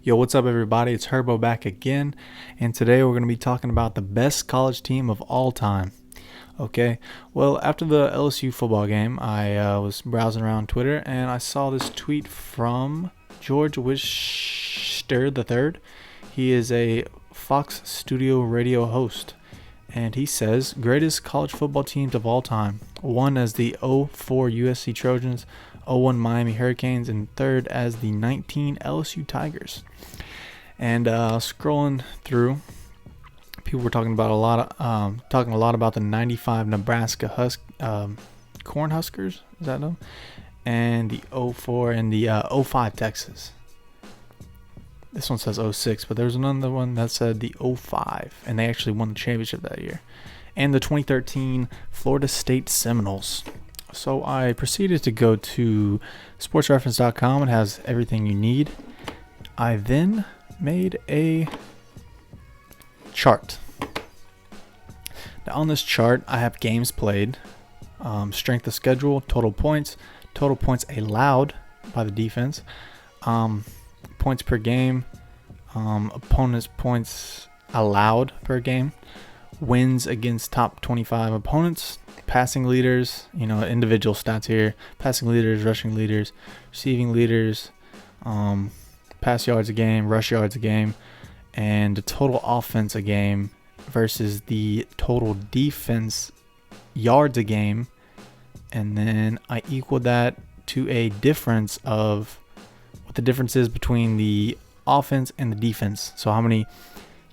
Yo, what's up, everybody? It's Herbo back again, and today we're going to be talking about the best college team of all time. Okay, well, after the LSU football game, I was browsing around Twitter and I saw this tweet from George Wischter III. He is a Fox Studio radio host, and he says, greatest college football teams of all time. One as the '04 USC Trojans, '01 Miami Hurricanes, and third as the '19 LSU Tigers. And scrolling through, people were talking about a lot about the '95 Nebraska Cornhuskers. Is that them? And the '04 and the '05 Texas. This one says '06, but there's another one that said the '05, and they actually won the championship that year. And the 2013 Florida State Seminoles. So I proceeded to go to sportsreference.com. It has everything you need. I then made a chart. Now on this chart, I have games played, strength of schedule, total points allowed by the defense, points per game, opponents' points allowed per game, wins against top 25 opponents, passing leaders, individual stats here, passing leaders, rushing leaders, receiving leaders, pass yards a game, rush yards a game, and the total offense a game versus the total defense yards a game. And then I equal that to a difference of what the difference is between the offense and the defense. So how many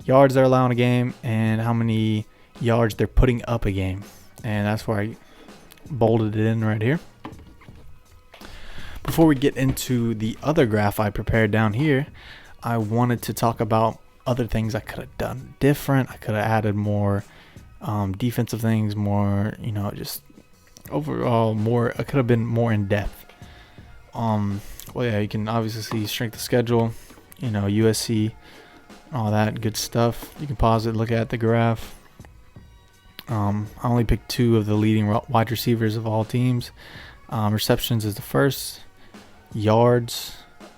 yards they're allowing a game and how many yards they're putting up a game. And that's where I bolded it in right here. Before we get into the other graph I prepared down here, I wanted to talk about other things I could have done different. I could have added more defensive things, more, just overall more. I could have been more in depth. Well, yeah, you can obviously see strength of schedule, USC, all that good stuff. You can pause it, look at the graph. I only picked two of the leading wide receivers of all teams. Receptions is the first, yards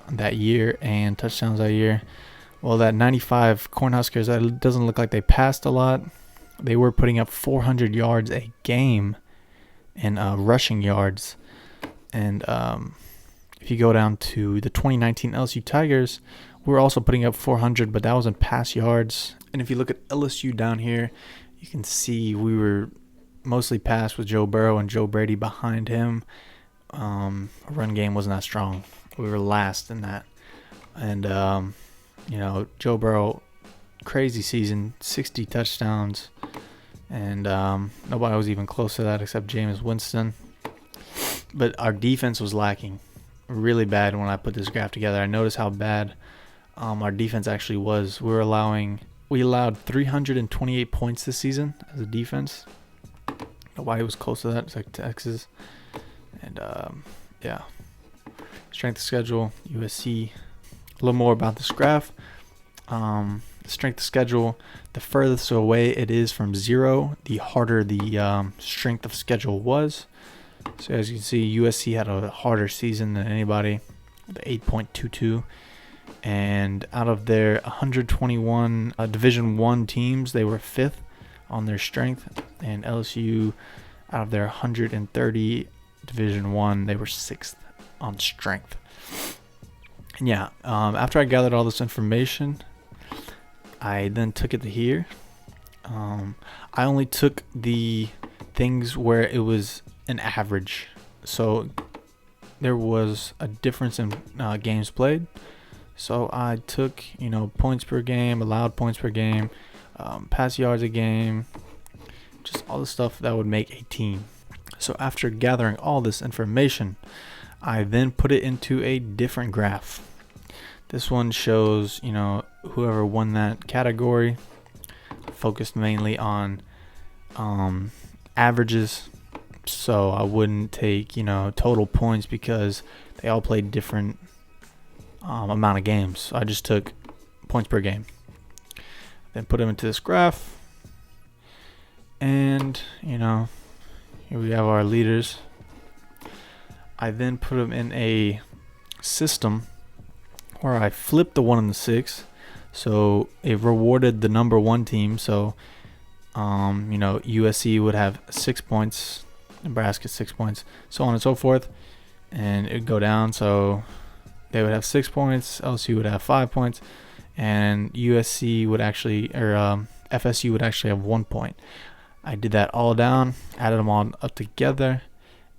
that year, and touchdowns that year. Well, that 95 Cornhuskers, that doesn't look like they passed a lot. They were putting up 400 yards a game in rushing yards. And if you go down to the 2019 LSU Tigers, we were also putting up 400, but that was in pass yards. And if you look at LSU down here, you can see we were mostly passed with Joe Burrow and Joe Brady behind him. Run game wasn't that strong. We were last in that. And, Joe Burrow, crazy season, 60 touchdowns. And nobody was even close to that except Jameis Winston. But our defense was lacking really bad when I put this graph together. I noticed how bad our defense actually was. We allowed 328 points this season as a defense. Nobody was close to that. It's like Texas. And, strength of schedule, USC. A little more about this graph. Strength of schedule, the furthest away it is from zero, the harder the strength of schedule was. So as you can see, USC had a harder season than anybody, with 8.22. And out of their 121 Division I teams, they were fifth on their strength. And LSU, out of their 130 Division I, they were sixth on strength. And after I gathered all this information, I then took it to here. I only took the things where it was an average. So there was a difference in games played. So I took, points per game, allowed points per game, pass yards a game, just all the stuff that would make a team. So after gathering all this information, I then put it into a different graph. This one shows, whoever won that category, focused mainly on averages. So I wouldn't take, total points because they all played different amount of games. So I just took points per game. Then put them into this graph. And, here we have our leaders. I then put them in a system where I flipped the 1 and the 6. So it rewarded the number 1 team. So, USC would have 6 points, Nebraska 6 points, so on and so forth. And it would go down. So they would have 6 points, LSU would have 5 points, and USC would actually, or FSU would actually have 1 point. I did that all down, added them all up together,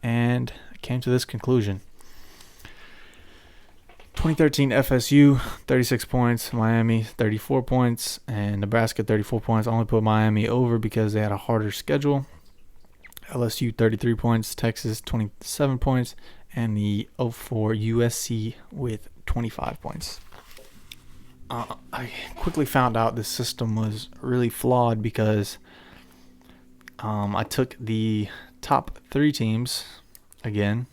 and I came to this conclusion. 2013 FSU, 36 points. Miami, 34 points. And Nebraska, 34 points. I only put Miami over because they had a harder schedule. LSU, 33 points. Texas, 27 points. And the 04 USC with 25 points. I quickly found out this system was really flawed because I took the top 3 teams again,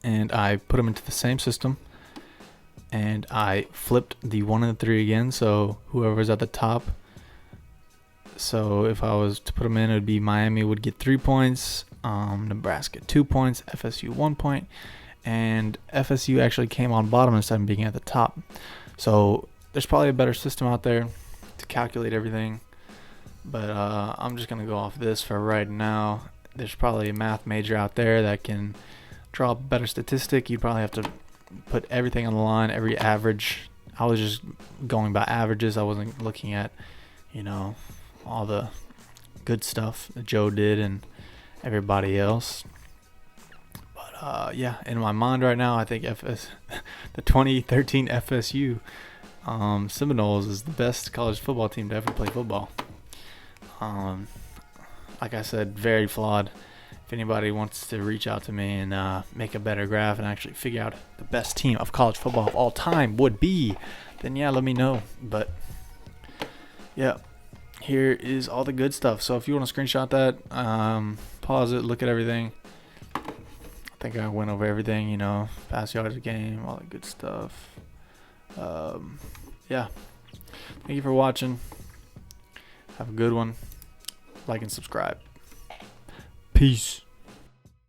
and I put them into the same system, and I flipped the 1 and the 3 again, so whoever's at the top. So if I was to put them in, it would be Miami would get 3 points, Nebraska 2 points, FSU 1 point, and FSU actually came on bottom instead of being at the top. So there's probably a better system out there to calculate everything, but I'm just going to go off this for right now. There's probably a math major out there that can draw up a better statistic. You'd probably have to put everything on the line, every average. I was just going by averages. I wasn't looking at, all the good stuff that Joe did and everybody else. But in my mind right now, I think the 2013 FSU Seminoles is the best college football team to ever play football. Like I said, very flawed. If anybody wants to reach out to me and make a better graph and actually figure out the best team of college football of all time would be, then yeah, let me know. But yeah, here is all the good stuff. So if you want to screenshot that, pause it, look at everything. I think I went over everything, pass yardage game, all that good stuff. Yeah. Thank you for watching. Have a good one. Like and subscribe. Peace.